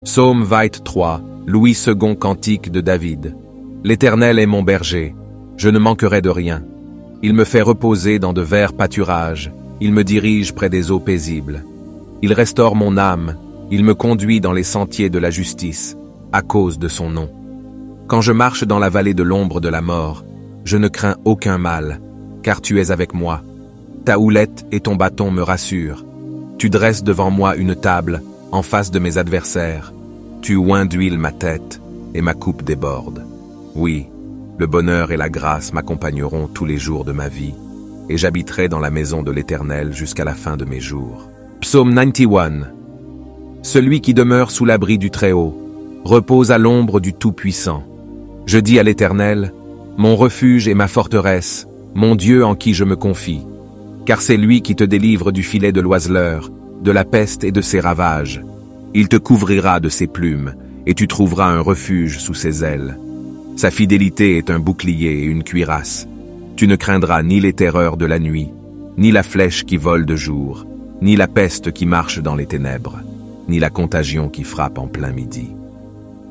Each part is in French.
Psaume 23, Louis II cantique de David. L'Éternel est mon berger, je ne manquerai de rien. Il me fait reposer dans de verts pâturages, il me dirige près des eaux paisibles. Il restaure mon âme, il me conduit dans les sentiers de la justice, à cause de son nom. Quand je marche dans la vallée de l'ombre de la mort, je ne crains aucun mal, car tu es avec moi. Ta houlette et ton bâton me rassurent. Tu dresses devant moi une table, en face de mes adversaires. Tu oins d'huile ma tête, et ma coupe déborde. Oui, le bonheur et la grâce m'accompagneront tous les jours de ma vie, et j'habiterai dans la maison de l'Éternel jusqu'à la fin de mes jours. Psaume 91. Celui qui demeure sous l'abri du Très-Haut repose à l'ombre du Tout-Puissant. Je dis à l'Éternel, mon refuge et ma forteresse, mon Dieu en qui je me confie. Car c'est lui qui te délivre du filet de l'oiseleur, de la peste et de ses ravages. Il te couvrira de ses plumes, et tu trouveras un refuge sous ses ailes. Sa fidélité est un bouclier et une cuirasse. Tu ne craindras ni les terreurs de la nuit, ni la flèche qui vole de jour, ni la peste qui marche dans les ténèbres, ni la contagion qui frappe en plein midi.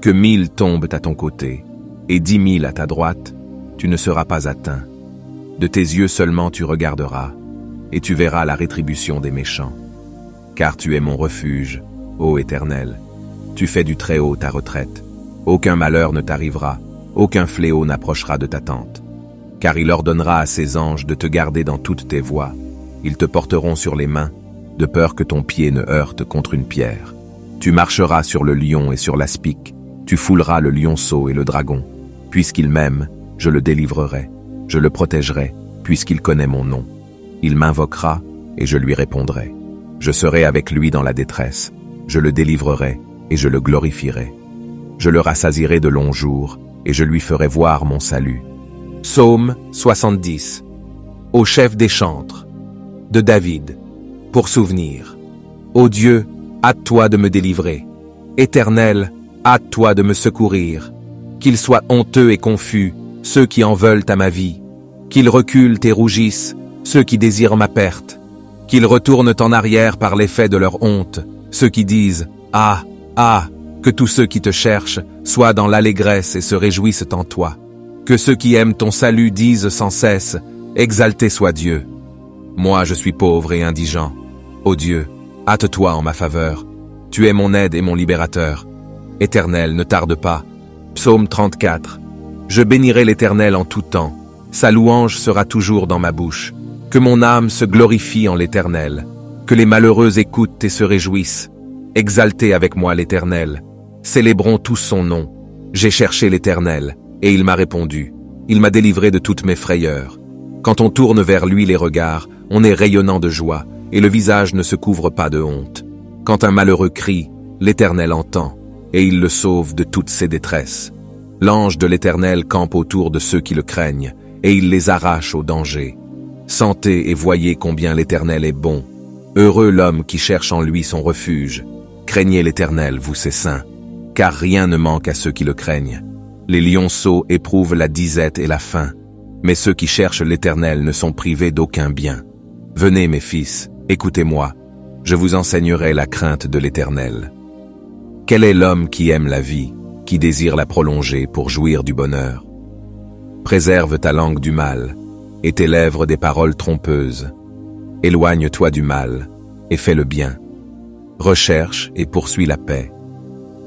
Que 1000 tombent à ton côté, et 10 000 à ta droite, tu ne seras pas atteint. De tes yeux seulement tu regarderas, et tu verras la rétribution des méchants. Car tu es mon refuge, ô Éternel. Tu fais du Très-Haut ta retraite. Aucun malheur ne t'arrivera, aucun fléau n'approchera de ta tente. Car il ordonnera à ses anges de te garder dans toutes tes voies. Ils te porteront sur les mains, de peur que ton pied ne heurte contre une pierre. Tu marcheras sur le lion et sur l'aspic. Tu fouleras le lionceau et le dragon. Puisqu'il m'aime, je le délivrerai. Je le protégerai, puisqu'il connaît mon nom. Il m'invoquera, et je lui répondrai. Je serai avec lui dans la détresse, je le délivrerai et je le glorifierai. Je le rassasierai de longs jours et je lui ferai voir mon salut. Psaume 70. Au chef des chantres, de David, pour souvenir. Ô Dieu, hâte-toi de me délivrer. Éternel, hâte-toi de me secourir. Qu'ils soient honteux et confus, ceux qui en veulent à ma vie. Qu'ils reculent et rougissent, ceux qui désirent ma perte. Qu'ils retournent en arrière par l'effet de leur honte, ceux qui disent « Ah, ah !» Que tous ceux qui te cherchent soient dans l'allégresse et se réjouissent en toi. Que ceux qui aiment ton salut disent sans cesse « Exalté soit Dieu !» Moi je suis pauvre et indigent. Ô Dieu, hâte-toi en ma faveur. Tu es mon aide et mon libérateur. Éternel, ne tarde pas. Psaume 34. Je bénirai l'Éternel en tout temps. Sa louange sera toujours dans ma bouche. Que mon âme se glorifie en l'Éternel, que les malheureux écoutent et se réjouissent. Exaltez avec moi l'Éternel, célébrons tous son nom. J'ai cherché l'Éternel, et il m'a répondu. Il m'a délivré de toutes mes frayeurs. Quand on tourne vers lui les regards, on est rayonnant de joie, et le visage ne se couvre pas de honte. Quand un malheureux crie, l'Éternel entend, et il le sauve de toutes ses détresses. L'ange de l'Éternel campe autour de ceux qui le craignent, et il les arrache au danger. Sentez et voyez combien l'Éternel est bon. Heureux l'homme qui cherche en lui son refuge. Craignez l'Éternel, vous ses saints, car rien ne manque à ceux qui le craignent. Les lionceaux éprouvent la disette et la faim, mais ceux qui cherchent l'Éternel ne sont privés d'aucun bien. Venez mes fils, écoutez-moi, je vous enseignerai la crainte de l'Éternel. Quel est l'homme qui aime la vie, qui désire la prolonger pour jouir du bonheur? Préserve ta langue du mal, et tes lèvres des paroles trompeuses. Éloigne-toi du mal, et fais le bien. Recherche et poursuis la paix.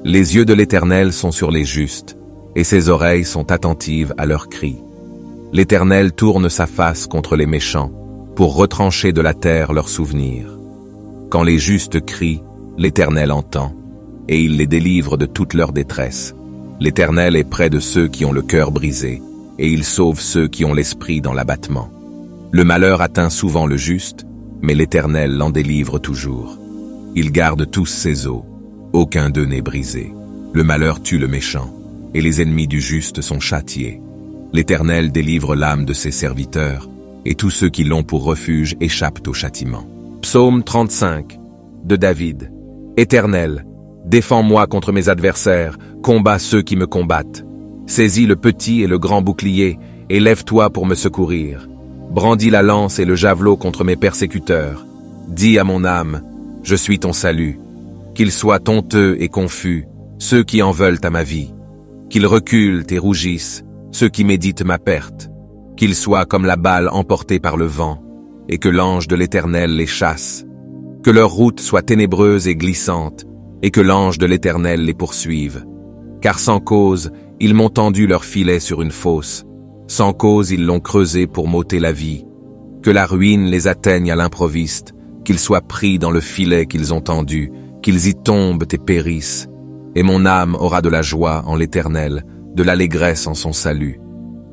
Les yeux de l'Éternel sont sur les justes, et ses oreilles sont attentives à leurs cris. L'Éternel tourne sa face contre les méchants, pour retrancher de la terre leurs souvenirs. Quand les justes crient, l'Éternel entend, et il les délivre de toute leur détresse. L'Éternel est près de ceux qui ont le cœur brisé, et il sauve ceux qui ont l'esprit dans l'abattement. Le malheur atteint souvent le juste, mais l'Éternel l'en délivre toujours. Il garde tous ses os, aucun d'eux n'est brisé. Le malheur tue le méchant, et les ennemis du juste sont châtiés. L'Éternel délivre l'âme de ses serviteurs, et tous ceux qui l'ont pour refuge échappent au châtiment. Psaume 35, de David. Éternel, défends-moi contre mes adversaires, combats ceux qui me combattent. Saisis le petit et le grand bouclier, et lève-toi pour me secourir. Brandis la lance et le javelot contre mes persécuteurs. Dis à mon âme, je suis ton salut. Qu'ils soient honteux et confus, ceux qui en veulent à ma vie. Qu'ils reculent et rougissent, ceux qui méditent ma perte. Qu'ils soient comme la balle emportée par le vent, et que l'ange de l'Éternel les chasse. Que leur route soit ténébreuse et glissante, et que l'ange de l'Éternel les poursuive. Car sans cause, ils m'ont tendu leur filet sur une fosse. Sans cause, ils l'ont creusé pour m'ôter la vie. Que la ruine les atteigne à l'improviste, qu'ils soient pris dans le filet qu'ils ont tendu, qu'ils y tombent et périssent. Et mon âme aura de la joie en l'Éternel, de l'allégresse en son salut.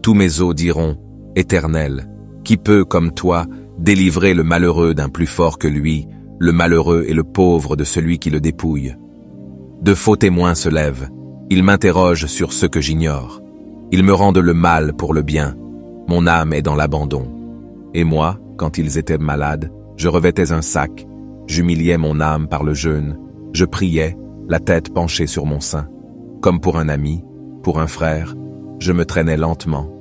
Tous mes os diront, Éternel, qui peut, comme toi, délivrer le malheureux d'un plus fort que lui, le malheureux et le pauvre de celui qui le dépouille. De faux témoins se lèvent, ils m'interrogent sur ce que j'ignore. Ils me rendent le mal pour le bien, mon âme est dans l'abandon. Et moi, quand ils étaient malades, je revêtais un sac, j'humiliais mon âme par le jeûne, je priais, la tête penchée sur mon sein. Comme pour un ami, pour un frère, je me traînais lentement.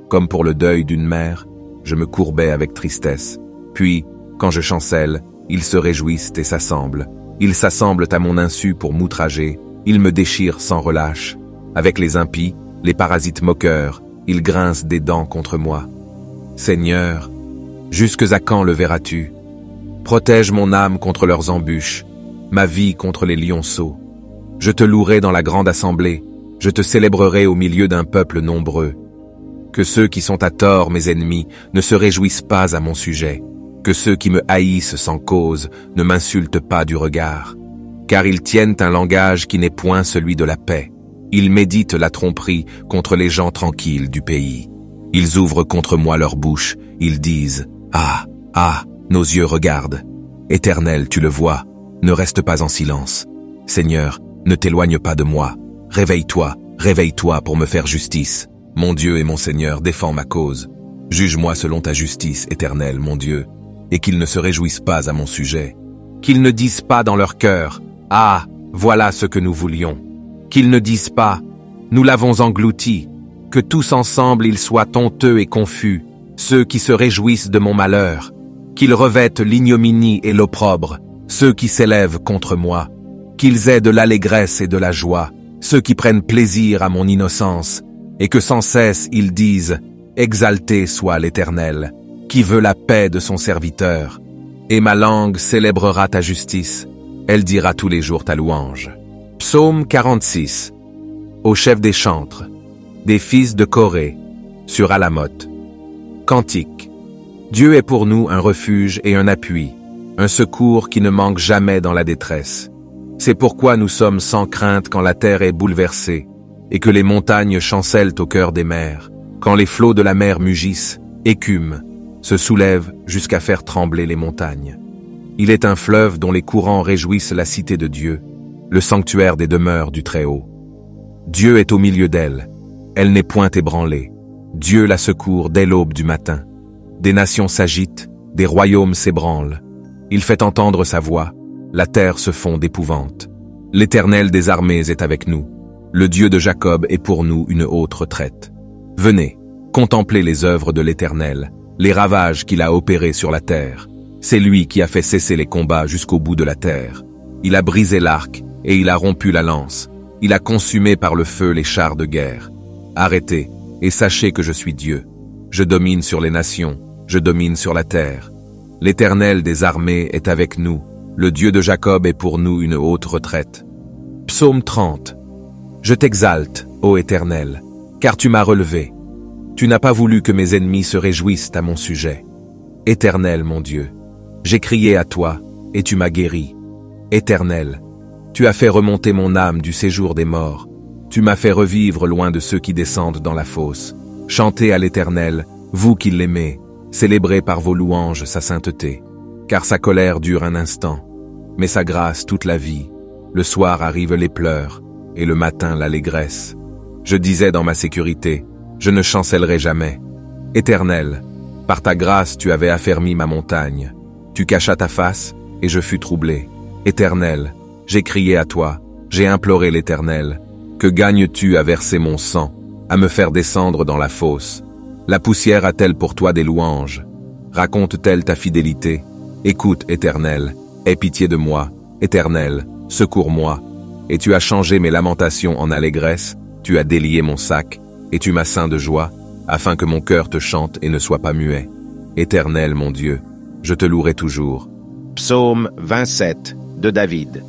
Comme pour le deuil d'une mère, je me courbais avec tristesse. Puis, quand je chancelle, ils se réjouissent et s'assemblent. Ils s'assemblent à mon insu pour m'outrager, ils me déchirent sans relâche. Avec les impies, les parasites moqueurs, ils grincent des dents contre moi. Seigneur, jusque à quand le verras-tu? Protège mon âme contre leurs embûches, ma vie contre les lionceaux. Je te louerai dans la grande assemblée, je te célébrerai au milieu d'un peuple nombreux. Que ceux qui sont à tort mes ennemis ne se réjouissent pas à mon sujet, que ceux qui me haïssent sans cause ne m'insultent pas du regard. Car ils tiennent un langage qui n'est point celui de la paix. Ils méditent la tromperie contre les gens tranquilles du pays. Ils ouvrent contre moi leur bouche, ils disent « Ah, ah, nos yeux regardent. Éternel, tu le vois, ne reste pas en silence. Seigneur, ne t'éloigne pas de moi. Réveille-toi, réveille-toi pour me faire justice. Mon Dieu et mon Seigneur, défends ma cause. Juge-moi selon ta justice, Éternel, mon Dieu, et qu'ils ne se réjouissent pas à mon sujet. Qu'ils ne disent pas dans leur cœur « Ah, voilà ce que nous voulions ». Qu'ils ne disent pas « Nous l'avons englouti ». Que tous ensemble ils soient honteux et confus, ceux qui se réjouissent de mon malheur. Qu'ils revêtent l'ignominie et l'opprobre, ceux qui s'élèvent contre moi. Qu'ils aient de l'allégresse et de la joie, ceux qui prennent plaisir à mon innocence, et que sans cesse ils disent « Exalté soit l'Éternel, qui veut la paix de son serviteur. » Et ma langue célébrera ta justice, elle dira tous les jours ta louange. Psaume 46. Au chef des chantres, des fils de Corée, sur Alamoth. Cantique. Dieu est pour nous un refuge et un appui, un secours qui ne manque jamais dans la détresse. C'est pourquoi nous sommes sans crainte quand la terre est bouleversée, et que les montagnes chancellent au cœur des mers, quand les flots de la mer mugissent, écument, se soulèvent jusqu'à faire trembler les montagnes. Il est un fleuve dont les courants réjouissent la cité de Dieu, le sanctuaire des demeures du Très-Haut. Dieu est au milieu d'elle, elle n'est point ébranlée. Dieu la secourt dès l'aube du matin. Des nations s'agitent, des royaumes s'ébranlent. Il fait entendre sa voix, la terre se fond d'épouvante. L'Éternel des armées est avec nous. Le Dieu de Jacob est pour nous une haute retraite. Venez, contemplez les œuvres de l'Éternel, les ravages qu'il a opérés sur la terre. C'est lui qui a fait cesser les combats jusqu'au bout de la terre. Il a brisé l'arc et il a rompu la lance. Il a consumé par le feu les chars de guerre. Arrêtez et sachez que je suis Dieu. Je domine sur les nations, je domine sur la terre. L'Éternel des armées est avec nous. Le Dieu de Jacob est pour nous une haute retraite. Psaume 30. Je t'exalte, ô Éternel, car tu m'as relevé. Tu n'as pas voulu que mes ennemis se réjouissent à mon sujet. Éternel, mon Dieu, j'ai crié à toi, et tu m'as guéri. Éternel, tu as fait remonter mon âme du séjour des morts. Tu m'as fait revivre loin de ceux qui descendent dans la fosse. Chantez à l'Éternel, vous qui l'aimez, célébrez par vos louanges sa sainteté. Car sa colère dure un instant, mais sa grâce toute la vie. Le soir arrivent les pleurs, et le matin l'allégresse. Je disais dans ma sécurité, je ne chancellerai jamais. Éternel, par ta grâce tu avais affermi ma montagne. Tu cachas ta face, et je fus troublé. Éternel, j'ai crié à toi, j'ai imploré l'Éternel. Que gagnes-tu à verser mon sang, à me faire descendre dans la fosse? La poussière a-t-elle pour toi des louanges? Raconte-t-elle ta fidélité? Écoute, Éternel, aie pitié de moi. Éternel, secours-moi. Et tu as changé mes lamentations en allégresse, tu as délié mon sac, et tu m'as ceint de joie, afin que mon cœur te chante et ne soit pas muet. Éternel mon Dieu, je te louerai toujours. Psaume 27 de David.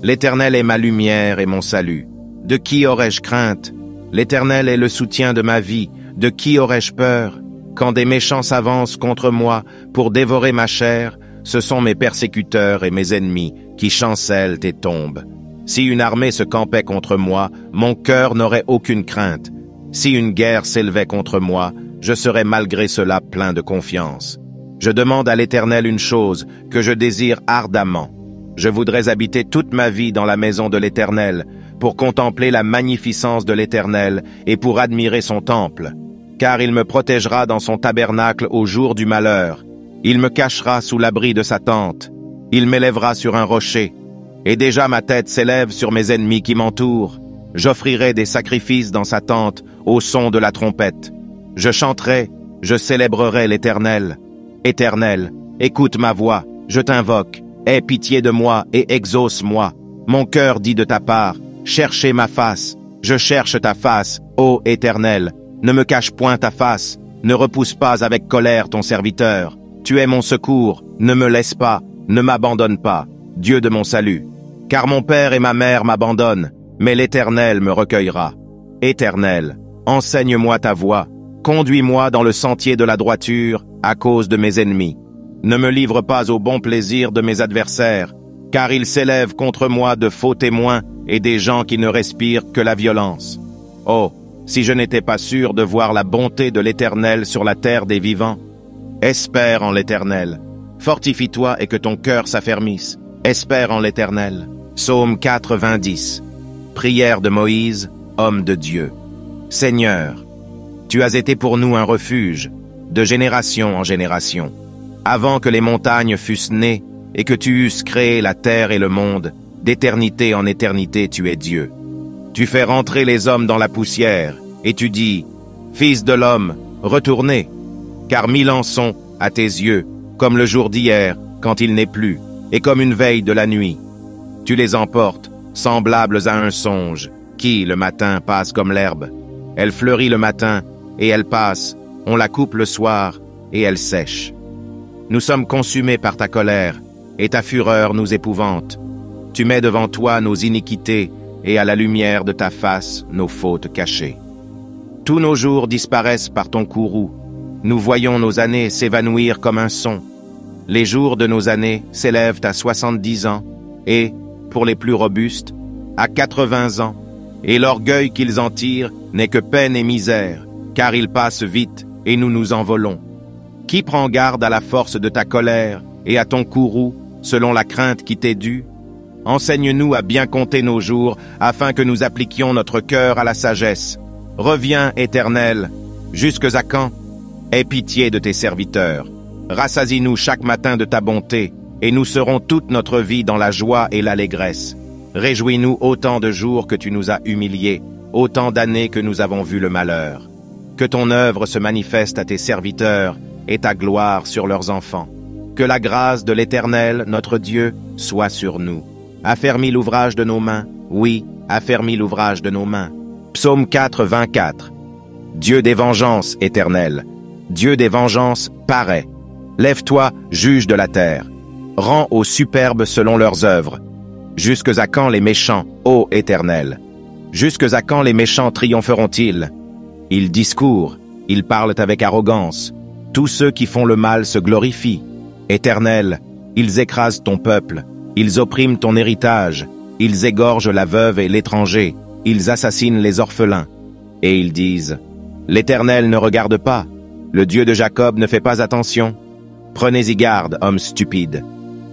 L'Éternel est ma lumière et mon salut. De qui aurais-je crainte? L'Éternel est le soutien de ma vie. De qui aurais-je peur? Quand des méchants s'avancent contre moi pour dévorer ma chair, ce sont mes persécuteurs et mes ennemis qui chancellent et tombent. Si une armée se campait contre moi, mon cœur n'aurait aucune crainte. Si une guerre s'élevait contre moi, je serais malgré cela plein de confiance. Je demande à l'Éternel une chose que je désire ardemment. Je voudrais habiter toute ma vie dans la maison de l'Éternel, pour contempler la magnificence de l'Éternel et pour admirer son temple. Car il me protégera dans son tabernacle au jour du malheur. Il me cachera sous l'abri de sa tente. Il m'élèvera sur un rocher. Et déjà ma tête s'élève sur mes ennemis qui m'entourent. J'offrirai des sacrifices dans sa tente au son de la trompette. Je chanterai, je célébrerai l'Éternel. Éternel, écoute ma voix, je t'invoque. Aie pitié de moi et exauce-moi. Mon cœur dit de ta part, cherchez ma face. Je cherche ta face, ô Éternel. Ne me cache point ta face. Ne repousse pas avec colère ton serviteur. Tu es mon secours. Ne me laisse pas. Ne m'abandonne pas, Dieu de mon salut. Car mon père et ma mère m'abandonnent, mais l'Éternel me recueillera. Éternel, enseigne-moi ta voie. Conduis-moi dans le sentier de la droiture à cause de mes ennemis. Ne me livre pas au bon plaisir de mes adversaires, car ils s'élèvent contre moi de faux témoins et des gens qui ne respirent que la violence. Oh, si je n'étais pas sûr de voir la bonté de l'Éternel sur la terre des vivants. Espère en l'Éternel. Fortifie-toi et que ton cœur s'affermisse. Espère en l'Éternel. Psaume 90. Prière de Moïse, homme de Dieu. Seigneur, tu as été pour nous un refuge, de génération en génération. Avant que les montagnes fussent nées et que tu eusses créé la terre et le monde, d'éternité en éternité tu es Dieu. Tu fais rentrer les hommes dans la poussière, et tu dis, « Fils de l'homme, retournez, car 1000 ans sont, à tes yeux, comme le jour d'hier, quand il n'est plus, et comme une veille de la nuit. Tu les emportes, semblables à un songe, qui, le matin, passe comme l'herbe. Elle fleurit le matin, et elle passe, on la coupe le soir, et elle sèche. Nous sommes consumés par ta colère, et ta fureur nous épouvante. Tu mets devant toi nos iniquités, et à la lumière de ta face, nos fautes cachées. Tous nos jours disparaissent par ton courroux. Nous voyons nos années s'évanouir comme un son. Les jours de nos années s'élèvent à 70 ans, et, pour les plus robustes, à 80 ans. Et l'orgueil qu'ils en tirent n'est que peine et misère, car ils passent vite, et nous nous envolons. Qui prend garde à la force de ta colère et à ton courroux, selon la crainte qui t'est due? Enseigne-nous à bien compter nos jours, afin que nous appliquions notre cœur à la sagesse. Reviens, Éternel, jusques à quand? Aie pitié de tes serviteurs. Rassasie-nous chaque matin de ta bonté, et nous serons toute notre vie dans la joie et l'allégresse. Réjouis-nous autant de jours que tu nous as humiliés, autant d'années que nous avons vu le malheur. Que ton œuvre se manifeste à tes serviteurs, et ta gloire sur leurs enfants. Que la grâce de l'Éternel, notre Dieu, soit sur nous. Affermis l'ouvrage de nos mains, oui, affermis l'ouvrage de nos mains. Psaume 4, 24. Dieu des vengeances, Éternel, Dieu des vengeances, paraît. Lève-toi, juge de la terre. Rends aux superbes selon leurs œuvres. Jusques à quand les méchants, ô Éternel? Jusques à quand les méchants triompheront-ils? Ils discourent, ils parlent avec arrogance. Tous ceux qui font le mal se glorifient. Éternel, ils écrasent ton peuple, ils oppriment ton héritage, ils égorgent la veuve et l'étranger, ils assassinent les orphelins. Et ils disent, l'Éternel ne regarde pas, le Dieu de Jacob ne fait pas attention. Prenez-y garde, hommes stupides.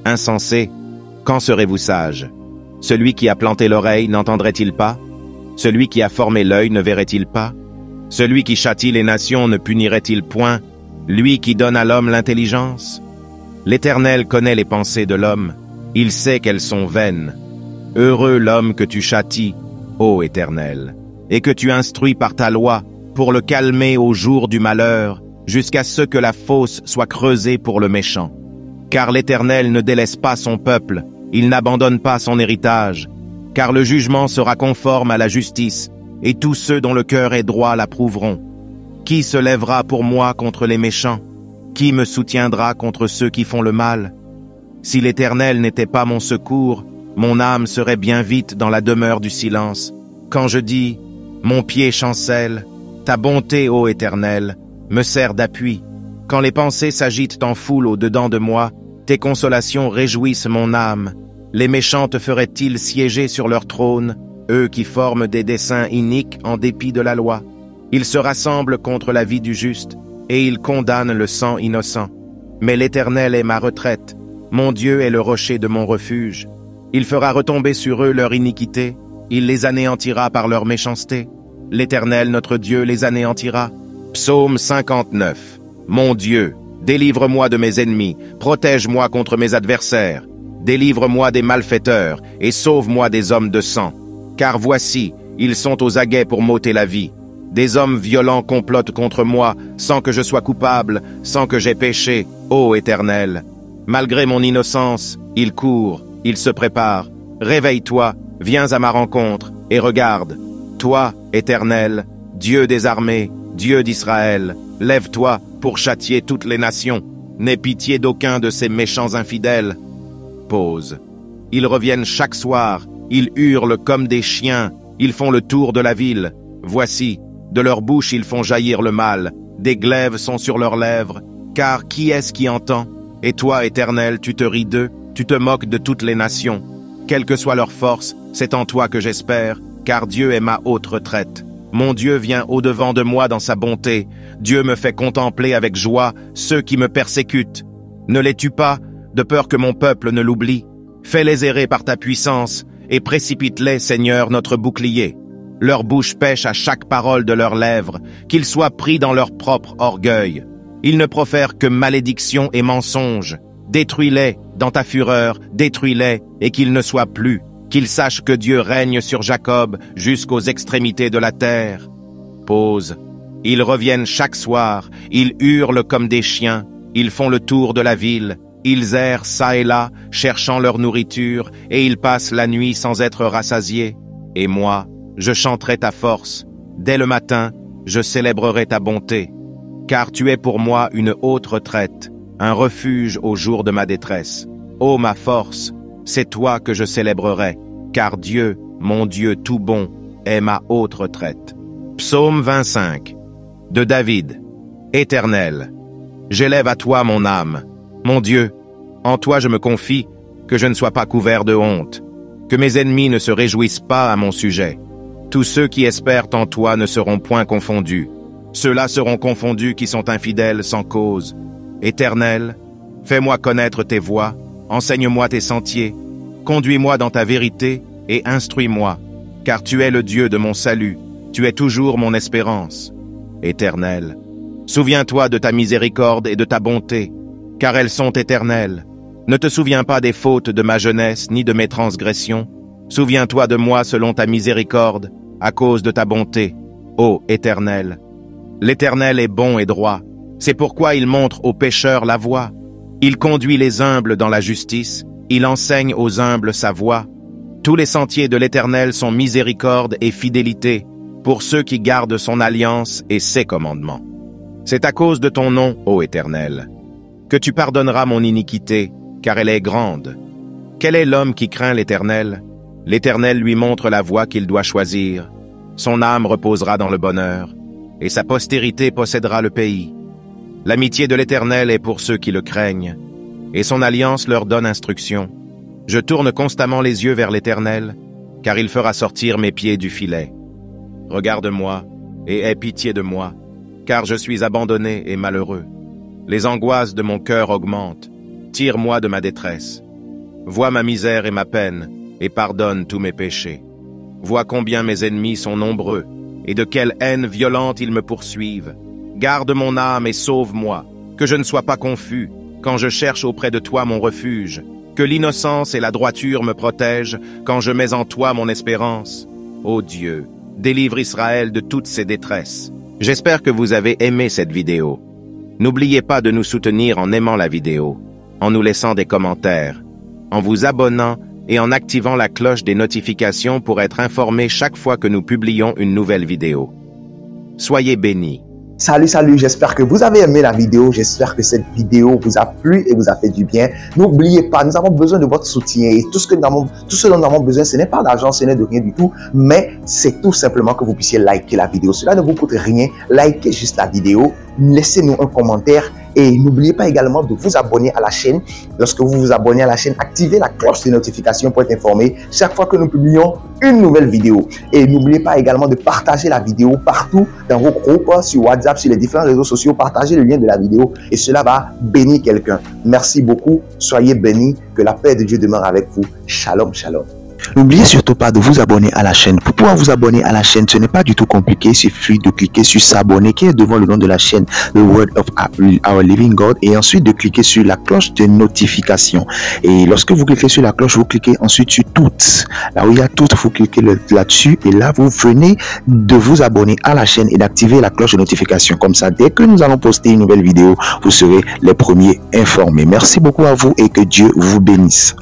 Insensés, quand serez-vous sages? Celui qui a planté l'oreille n'entendrait-il pas? Celui qui a formé l'œil ne verrait-il pas? Celui qui châtie les nations ne punirait-il point? Lui qui donne à l'homme l'intelligence? L'Éternel connaît les pensées de l'homme, il sait qu'elles sont vaines. Heureux l'homme que tu châties, ô Éternel, et que tu instruis par ta loi, pour le calmer au jour du malheur, jusqu'à ce que la fosse soit creusée pour le méchant. Car l'Éternel ne délaisse pas son peuple, il n'abandonne pas son héritage. car le jugement sera conforme à la justice, et tous ceux dont le cœur est droit l'approuveront. Qui se lèvera pour moi contre les méchants? Qui me soutiendra contre ceux qui font le mal? Si l'Éternel n'était pas mon secours, mon âme serait bien vite dans la demeure du silence. Quand je dis, mon pied chancelle, ta bonté, ô Éternel, me sert d'appui. Quand les pensées s'agitent en foule au-dedans de moi, tes consolations réjouissent mon âme. Les méchants te feraient-ils siéger sur leur trône, eux qui forment des desseins iniques en dépit de la loi? Ils se rassemblent contre la vie du juste, et ils condamnent le sang innocent. Mais l'Éternel est ma retraite, mon Dieu est le rocher de mon refuge. Il fera retomber sur eux leur iniquité, il les anéantira par leur méchanceté. L'Éternel, notre Dieu, les anéantira. Psaume 59. Mon Dieu, délivre-moi de mes ennemis, protège-moi contre mes adversaires. Délivre-moi des malfaiteurs et sauve-moi des hommes de sang. Car voici, ils sont aux aguets pour m'ôter la vie. Des hommes violents complotent contre moi, sans que je sois coupable, sans que j'aie péché, ô Éternel. Malgré mon innocence, ils courent, ils se préparent. Réveille-toi, viens à ma rencontre, et regarde. Toi, Éternel, Dieu des armées, Dieu d'Israël, lève-toi pour châtier toutes les nations. N'aie pitié d'aucun de ces méchants infidèles. Pause. Ils reviennent chaque soir, ils hurlent comme des chiens, ils font le tour de la ville. Voici, de leur bouche ils font jaillir le mal, des glaives sont sur leurs lèvres, car qui est-ce qui entend? Et toi, Éternel, tu te ris d'eux, tu te moques de toutes les nations. Quelle que soit leur force, c'est en toi que j'espère, car Dieu est ma haute retraite. Mon Dieu vient au-devant de moi dans sa bonté. Dieu me fait contempler avec joie ceux qui me persécutent. Ne les tue pas, de peur que mon peuple ne l'oublie. Fais-les errer par ta puissance, et précipite-les, Seigneur, notre bouclier. Leur bouche pêche à chaque parole de leurs lèvres, qu'ils soient pris dans leur propre orgueil. Ils ne profèrent que malédiction et mensonges. Détruis-les dans ta fureur, détruis-les, et qu'ils ne soient plus. Qu'ils sachent que Dieu règne sur Jacob jusqu'aux extrémités de la terre. Pause. Ils reviennent chaque soir, ils hurlent comme des chiens, ils font le tour de la ville, ils errent çà et là, cherchant leur nourriture, et ils passent la nuit sans être rassasiés. Et moi, je chanterai ta force. Dès le matin, je célébrerai ta bonté. Car tu es pour moi une haute retraite, un refuge au jour de ma détresse. Ô ma force, c'est toi que je célébrerai, car Dieu, mon Dieu tout bon, est ma haute retraite. Psaume 25. De David. Éternel, j'élève à toi mon âme. Mon Dieu, en toi je me confie, que je ne sois pas couvert de honte, que mes ennemis ne se réjouissent pas à mon sujet. Tous ceux qui espèrent en toi ne seront point confondus. Ceux-là seront confondus qui sont infidèles sans cause. Éternel, fais-moi connaître tes voies, enseigne-moi tes sentiers, conduis-moi dans ta vérité et instruis-moi, car tu es le Dieu de mon salut, tu es toujours mon espérance. Éternel, souviens-toi de ta miséricorde et de ta bonté, car elles sont éternelles. Ne te souviens pas des fautes de ma jeunesse ni de mes transgressions. Souviens-toi de moi selon ta miséricorde, à cause de ta bonté, ô Éternel. L'Éternel est bon et droit, c'est pourquoi il montre aux pécheurs la voie. Il conduit les humbles dans la justice, il enseigne aux humbles sa voie. Tous les sentiers de l'Éternel sont miséricorde et fidélité, pour ceux qui gardent son alliance et ses commandements. C'est à cause de ton nom, ô Éternel, que tu pardonneras mon iniquité, car elle est grande. Quel est l'homme qui craint l'Éternel? L'Éternel lui montre la voie qu'il doit choisir. Son âme reposera dans le bonheur, et sa postérité possédera le pays. L'amitié de l'Éternel est pour ceux qui le craignent, et son alliance leur donne instruction. Je tourne constamment les yeux vers l'Éternel, car il fera sortir mes pieds du filet. Regarde-moi, et aie pitié de moi, car je suis abandonné et malheureux. Les angoisses de mon cœur augmentent. Tire-moi de ma détresse. Vois ma misère et ma peine, et pardonne tous mes péchés. Vois combien mes ennemis sont nombreux, et de quelle haine violente ils me poursuivent. Garde mon âme et sauve-moi, que je ne sois pas confus, quand je cherche auprès de toi mon refuge, que l'innocence et la droiture me protègent, quand je mets en toi mon espérance. Ô Dieu, délivre Israël de toutes ses détresses. J'espère que vous avez aimé cette vidéo. N'oubliez pas de nous soutenir en aimant la vidéo, en nous laissant des commentaires, en vous abonnant et en activant la cloche des notifications pour être informé chaque fois que nous publions une nouvelle vidéo. Soyez bénis. Salut, j'espère que vous avez aimé la vidéo, j'espère que cette vidéo vous a plu et vous a fait du bien. N'oubliez pas, nous avons besoin de votre soutien et tout ce dont nous avons besoin, ce n'est pas d'argent, ce n'est de rien du tout, mais c'est tout simplement que vous puissiez liker la vidéo. Cela ne vous coûte rien, likez juste la vidéo, laissez-nous un commentaire et n'oubliez pas également de vous abonner à la chaîne. Lorsque vous vous abonnez à la chaîne, activez la cloche des notifications pour être informé chaque fois que nous publions une nouvelle vidéo. Et n'oubliez pas également de partager la vidéo partout dans vos groupes, sur WhatsApp, sur les différents réseaux sociaux. Partagez le lien de la vidéo et cela va bénir quelqu'un. Merci beaucoup, soyez bénis, que la paix de Dieu demeure avec vous. Shalom, shalom. N'oubliez surtout pas de vous abonner à la chaîne. Pour pouvoir vous abonner à la chaîne, ce n'est pas du tout compliqué. Il suffit de cliquer sur s'abonner qui est devant le nom de la chaîne, The Word of Our Living God, et ensuite de cliquer sur la cloche de notification. Et lorsque vous cliquez sur la cloche, vous cliquez ensuite sur toutes. Là où il y a toutes, vous cliquez là-dessus et là vous venez de vous abonner à la chaîne et d'activer la cloche de notification. Comme ça, dès que nous allons poster une nouvelle vidéo, vous serez les premiers informés. Merci beaucoup à vous et que Dieu vous bénisse.